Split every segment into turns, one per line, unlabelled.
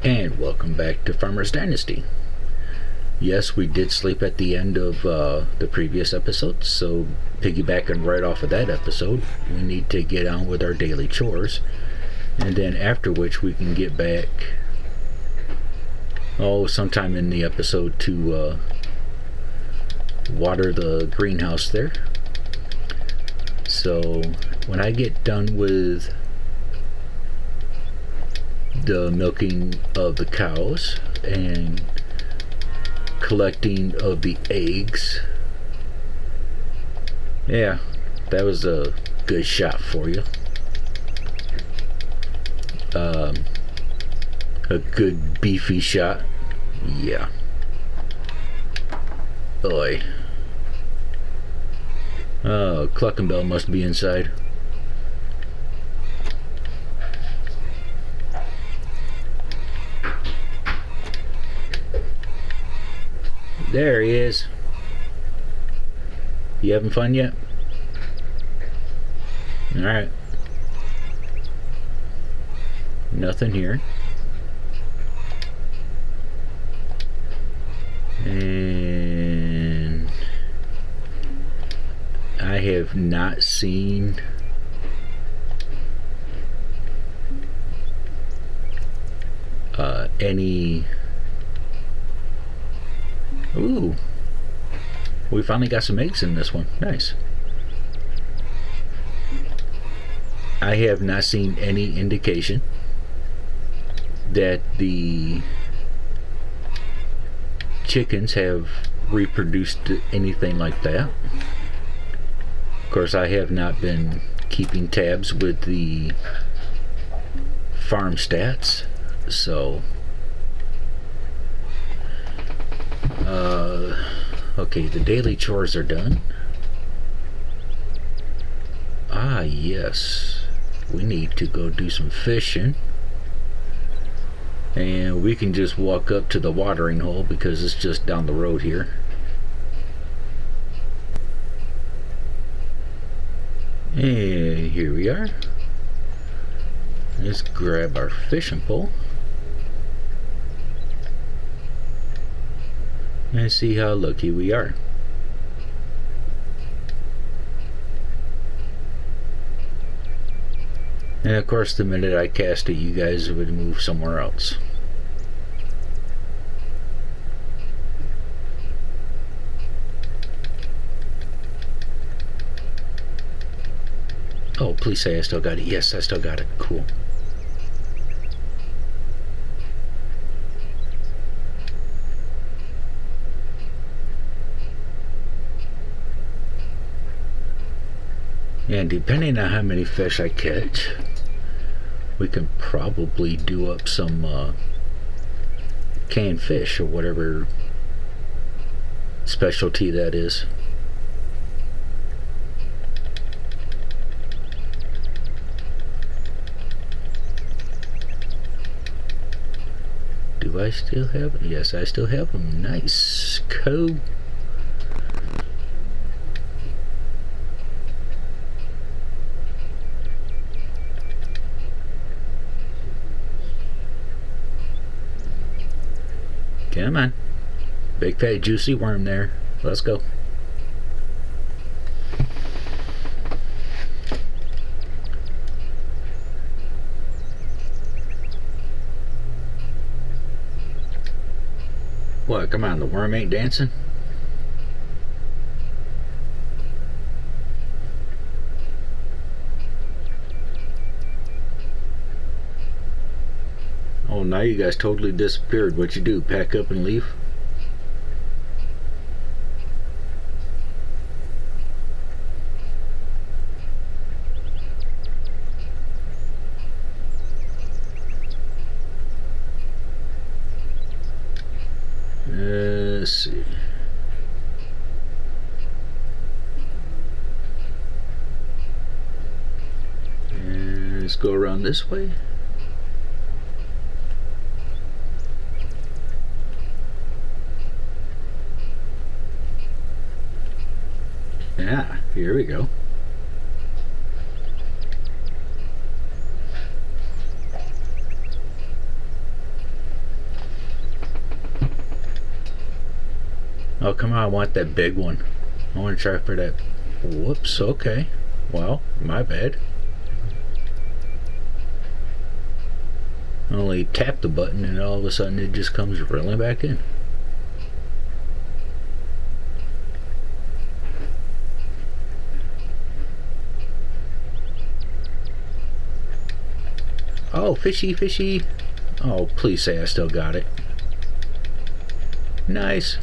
And welcome back to Farmer's Dynasty. Yes, we did sleep at the end of the previous episode, so piggybacking right off of that episode, we need to get on with our daily chores, and then after which we can get back, sometime in the episode to water the greenhouse there. So when I get done with the milking of the cows and collecting of the eggs, yeah, that was a good shot for you. A good beefy shot. Yeah. Oi. Oh, Clucking Bell must be inside. There he is. You having fun yet? Alright. Nothing here. And I have not seen any. Ooh, we finally got some eggs in this one. Nice. I have not seen any indication that the chickens have reproduced anything like that. Of course, I have not been keeping tabs with the farm stats, so okay, the daily chores are done. Ah, yes, we need to go do some fishing, and we can just walk up to the watering hole because it's just down the road here. And here we are. Let's grab our fishing pole and see how lucky we are. And of course, the minute I cast it, you guys would move somewhere else. Oh, please say I still got it. Yes, I still got it. Cool. And depending on how many fish I catch, we can probably do up some canned fish or whatever specialty that is. Do I still have them? Yes, I still have them. Nice. Cool. Come on. Big fat juicy worm there. Let's go. What, come on, the worm ain't dancing? Oh, now you guys totally disappeared. What'd you do, pack up and leave? Let's see. And let's go around this way. Yeah, here we go. Oh, come on, I want that big one. I want to try for that. Whoops, okay. Well, my bad. I only tap the button and all of a sudden it just comes reeling back in. Oh, fishy, fishy. Oh, please say I still got it. Nice.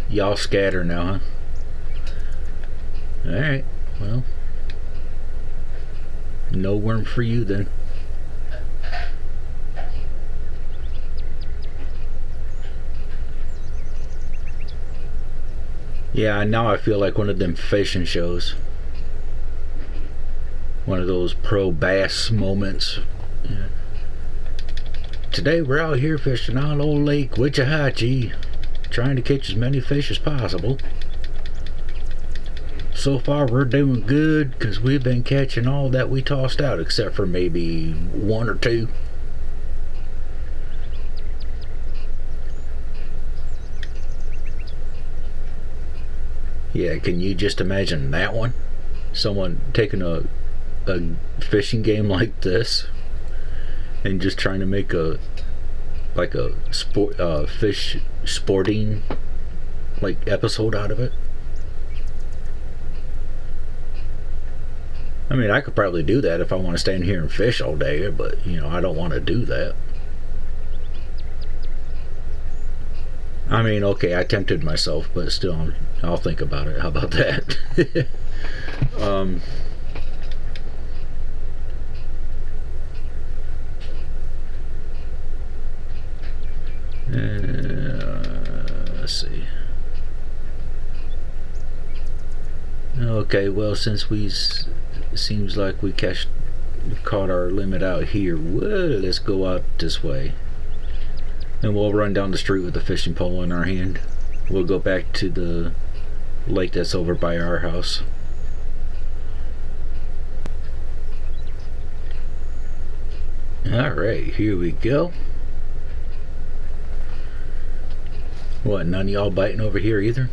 Y'all scatter now, huh? Alright, well. No worm for you then. Yeah, now I feel like one of them fishing shows. One of those pro bass moments. Yeah. Today we're out here fishing on old Lake Wichahachi, trying to catch as many fish as possible. So far we're doing good because we've been catching all that we tossed out except for maybe one or two. Yeah, can you just imagine that one? Someone taking a fishing game like this and just trying to make a sport fish sporting like episode out of it. I mean, I could probably do that if I want to stand here and fish all day, but you know, I don't want to do that. I mean, okay, I tempted myself, but still, I'll think about it. How about that? Let's see. Okay, well, since seems like we caught our limit out here, well, let's go out this way. And we'll run down the street with the fishing pole in our hand. We'll go back to the lake that's over by our house. Alright, here we go. What, none of y'all biting over here either?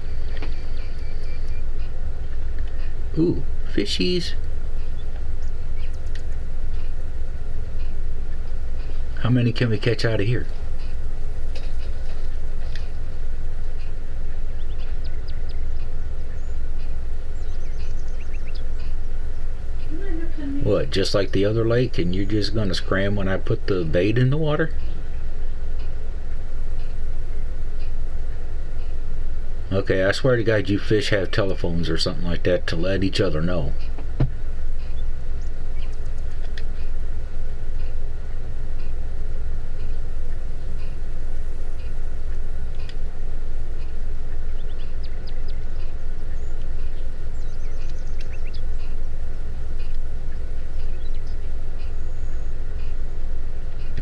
Ooh, fishies. How many can we catch out of here? What, just like the other lake, and you're just gonna scram when I put the bait in the water? Okay, I swear to God, you fish have telephones or something like that to let each other know.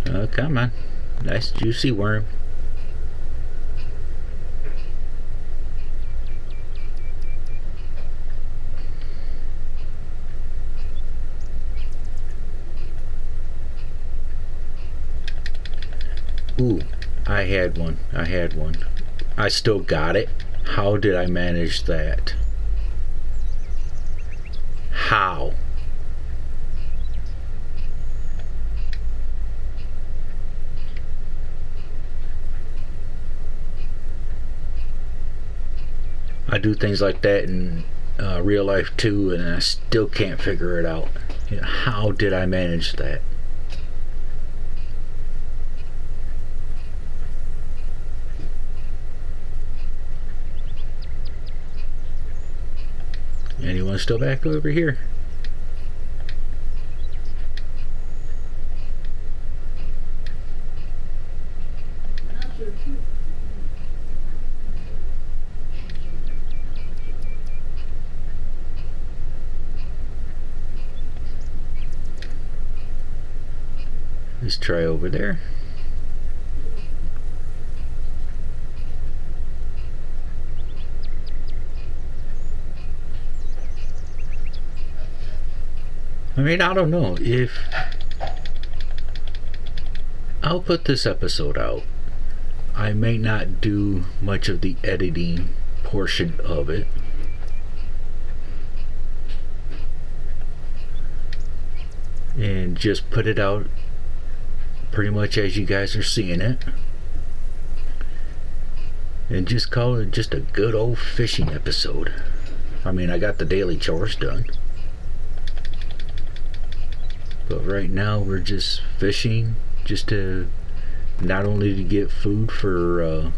Oh, come on. Nice juicy worm. Ooh, I had one. I still got it. How did I manage that? How? I do things like that in real life too, and I still can't figure it out. You know, how did I manage that? Anyone still back over here? Let's try over there. I mean, I don't know if I'll put this episode out. I may not do much of the editing portion of it. And just put it out pretty much as you guys are seeing it. And just call it just a good old fishing episode. I mean, I got the daily chores done. But right now we're just fishing just to not only to get food for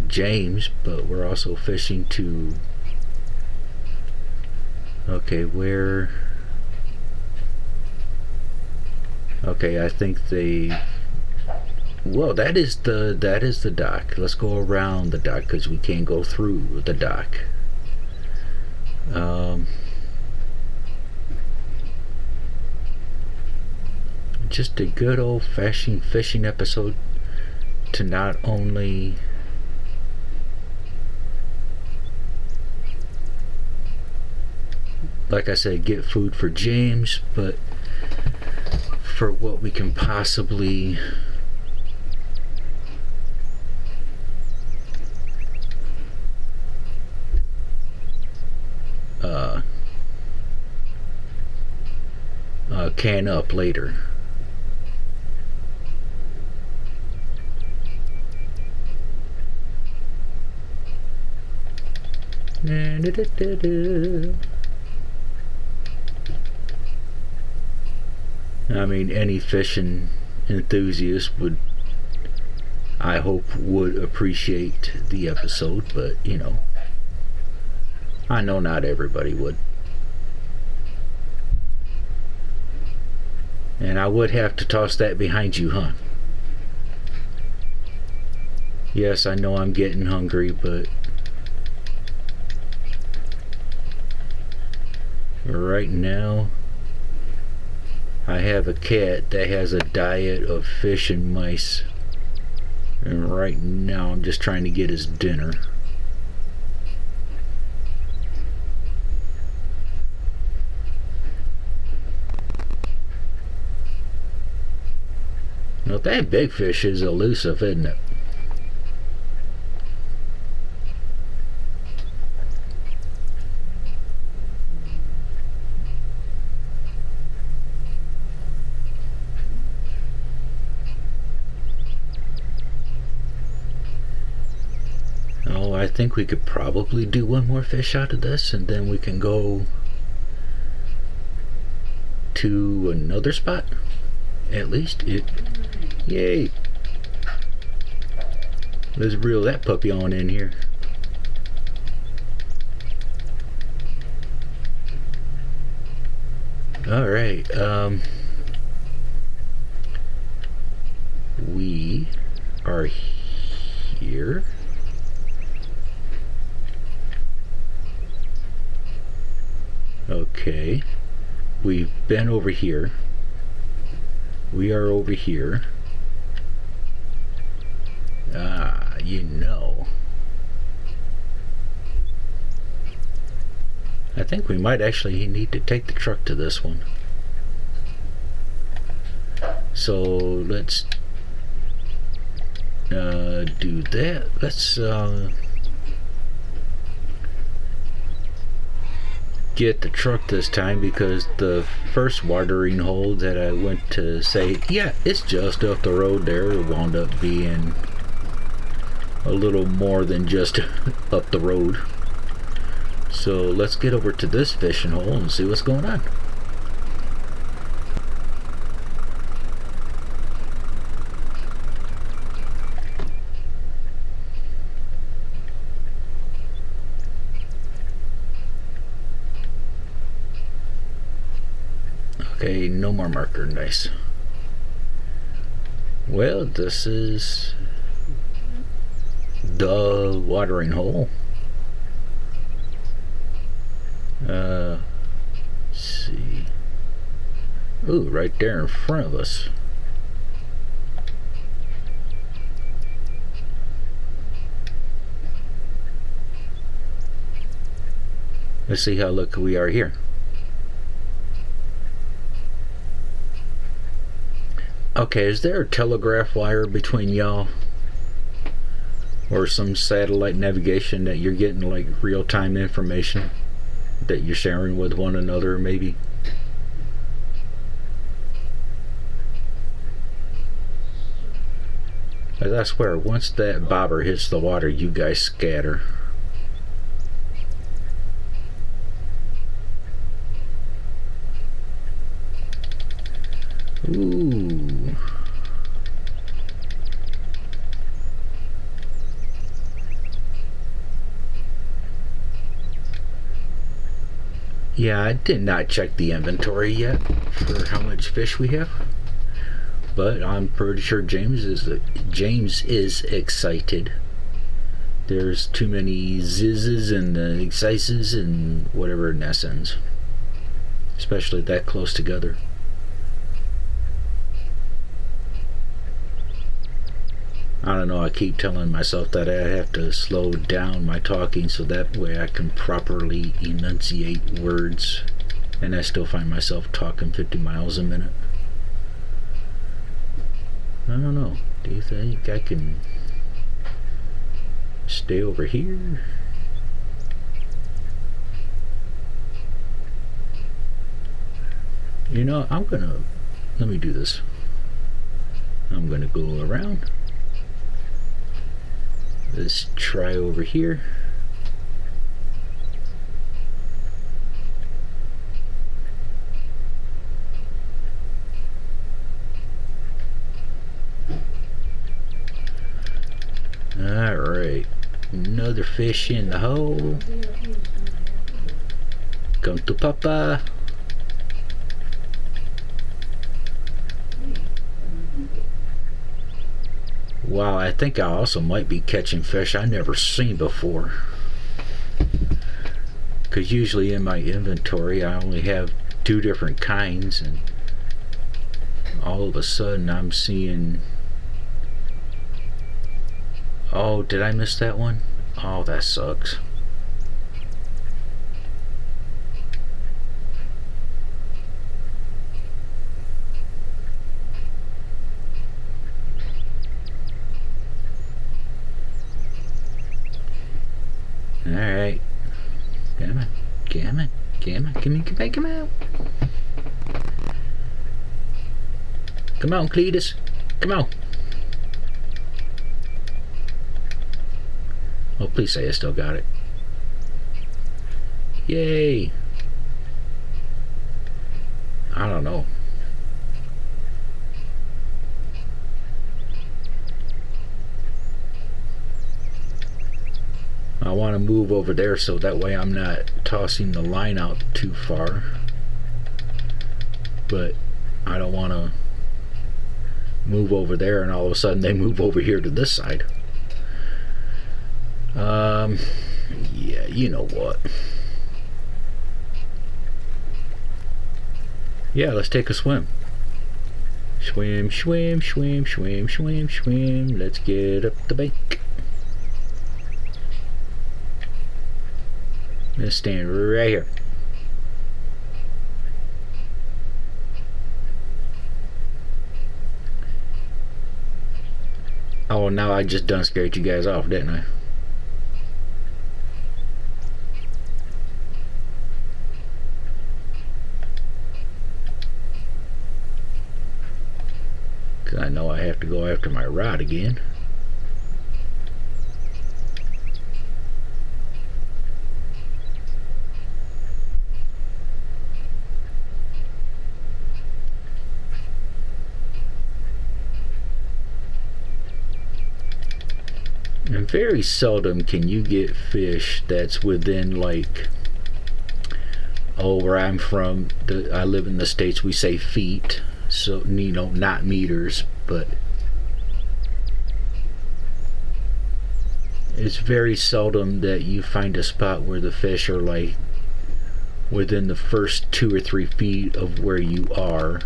James, but we're also fishing to I think they that is the dock. Let's go around the dock because we can't go through the dock. Just a good old-fashioned fishing episode to not only like I said, get food for James, but for what we can possibly can up later. I mean, any fishing enthusiast would, I hope, would appreciate the episode, but you know, I know not everybody would. And I would have to toss that behind you, huh? Yes, I know I'm getting hungry, but right now I have a cat that has a diet of fish and mice, and right now I'm just trying to get his dinner. Now that big fish is elusive, isn't it? Oh, I think we could probably do one more fish out of this, and then we can go to another spot. At least it. Yay! Let's reel that puppy on in here. Alright, we are here. Okay, we've been over here. We are over here. You know, I think we might actually need to take the truck to this one. So let's do that. Let's get the truck this time, because the first watering hole that I went to say, yeah, it's just up the road there, wound up being a little more than just up the road. So let's get over to this fishing hole and see what's going on. Okay, no more marker, nice. Well, this is the watering hole. Let's see. Ooh, right there in front of us. Let's see how lucky we are here. Okay, is there a telegraph wire between y'all? Or some satellite navigation that you're getting like real-time information that you're sharing with one another, maybe? As I swear, once that bobber hits the water, you guys scatter. Ooh. Yeah, I did not check the inventory yet for how much fish we have, but I'm pretty sure James is excited. There's too many zizzes and excises and whatever nessens, especially that close together. I don't know, I keep telling myself that I have to slow down my talking so that way I can properly enunciate words, and I still find myself talking 50 miles a minute. I don't know. Do you think I can stay over here? You know, let me do this. I'm gonna go around. Let's try over here. Alright, another fish in the hole. Come to Papa. Wow, I think I also might be catching fish I never seen before. Because usually in my inventory I only have 2 different kinds, and all of a sudden I'm seeing... Oh, did I miss that one? Oh, that sucks. Alright. Come on. Come on. Come on. Come on. Come on, Cletus. Come on. Oh, please say I still got it. Yay. I don't know. I want to move over there so that way I'm not tossing the line out too far. But I don't want to move over there and all of a sudden they move over here to this side. Yeah, you know what. Yeah, let's take a swim. Swim, swim, swim, swim, swim, swim. Let's get up the bank. Let's stand right here. Oh, now I just done scared you guys off, didn't I? Because I know I have to go after my rod again. And very seldom can you get fish that's within, like, oh, where I'm from, I live in the States, we say feet, so, you know, not meters, but it's very seldom that you find a spot where the fish are, like, within the first 2 or 3 feet of where you are.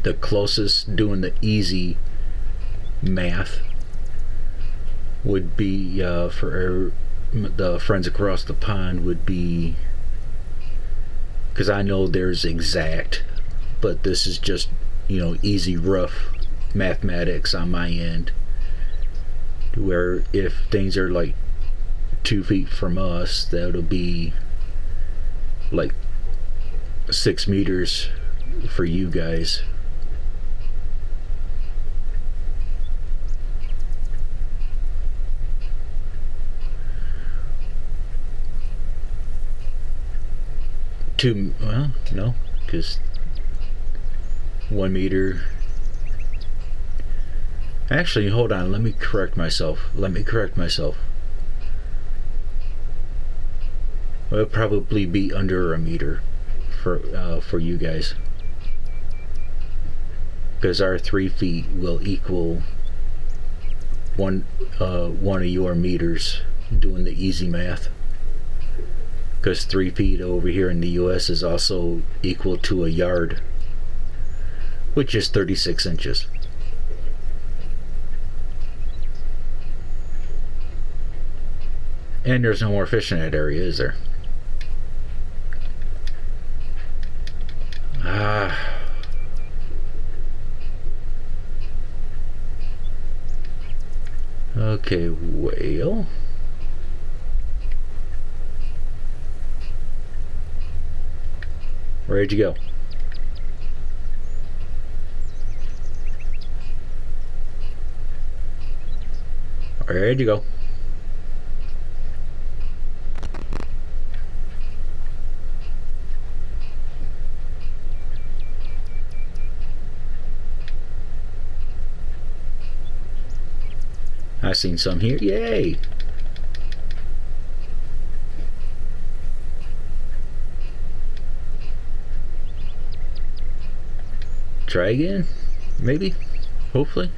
The closest, doing the easy math, would be for the friends across the pond would be, because I know there's exact, but this is just, easy rough mathematics on my end, where if things are like 2 feet from us, that'll be like 6 meters for you guys. Well, no, because 1 meter. Actually, hold on. Let me correct myself. It'll probably be under a meter for you guys, because our 3 feet will equal one of your meters. Doing the easy math. Because 3 feet over here in the US is also equal to a yard, which is 36 inches. And there's no more fish in that area, is there? Okay, whale. Where'd you go? Where'd you go? I seen some here. Yay! Try again? Maybe? Hopefully?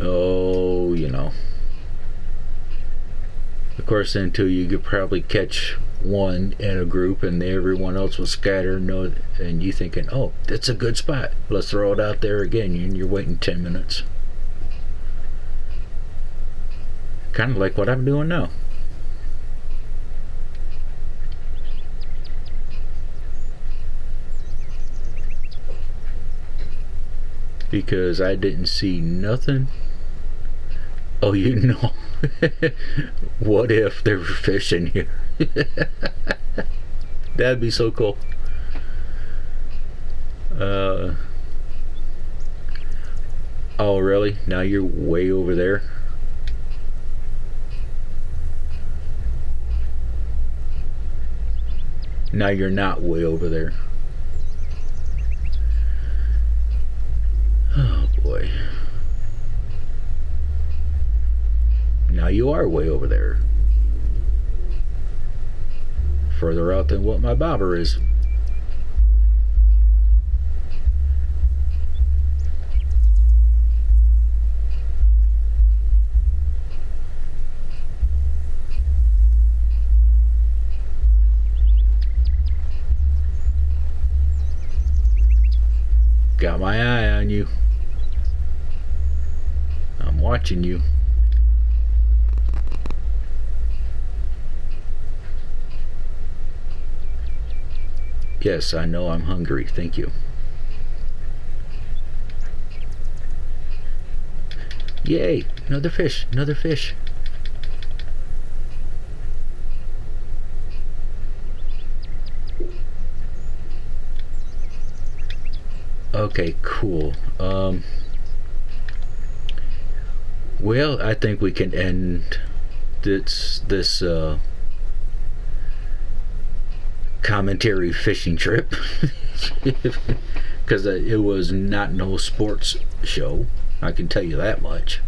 Oh, Of course, then too, you could probably catch one in a group and everyone else will scatter, and you thinking, oh, that's a good spot. Let's throw it out there again, and you're waiting 10 minutes. Kind of like what I'm doing now. Because I didn't see nothing. Oh, what if there were fish in here? That'd be so cool. Oh, really? Now you're way over there? Now you're not way over there. Oh, boy. Now you are way over there. Further out than what my bobber is. Got my eye on you. I'm watching you. Yes, I know I'm hungry. Thank you. Yay! Another fish. Another fish. Okay, cool. Well, I think we can end this commentary fishing trip, because it was not no sports show. I can tell you that much.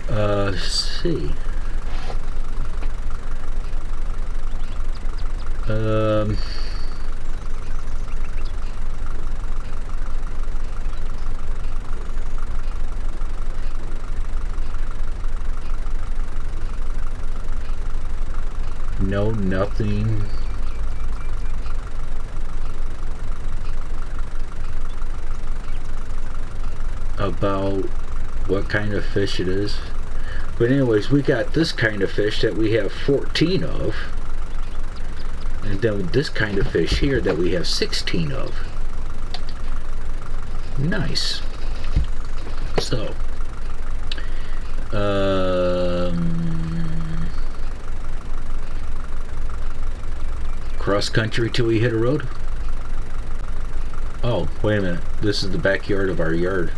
Let's see. No, nothing. about what kind of fish it is. But anyways, we got this kind of fish that we have 14 of. And then this kind of fish here that we have 16 of. Nice. So, cross country till we hit a road. Oh, wait a minute. This is the backyard of our yard.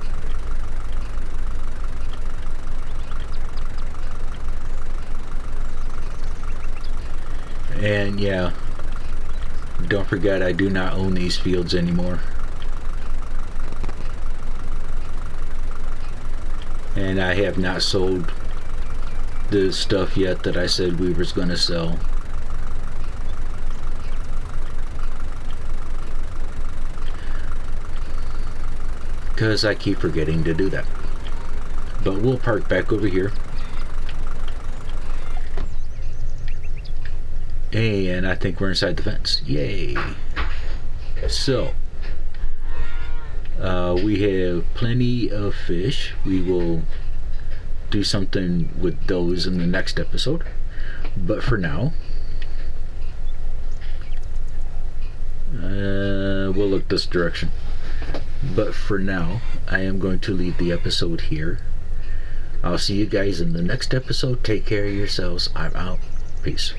And yeah, don't forget I do not own these fields anymore. And I have not sold the stuff yet that I said we was going to sell. Because I keep forgetting to do that. But we'll park back over here. And I think we're inside the fence. Yay! So, we have plenty of fish. We will do something with those in the next episode. But for now, we'll look this direction. But for now, I am going to leave the episode here. I'll see you guys in the next episode. Take care of yourselves. I'm out. Peace.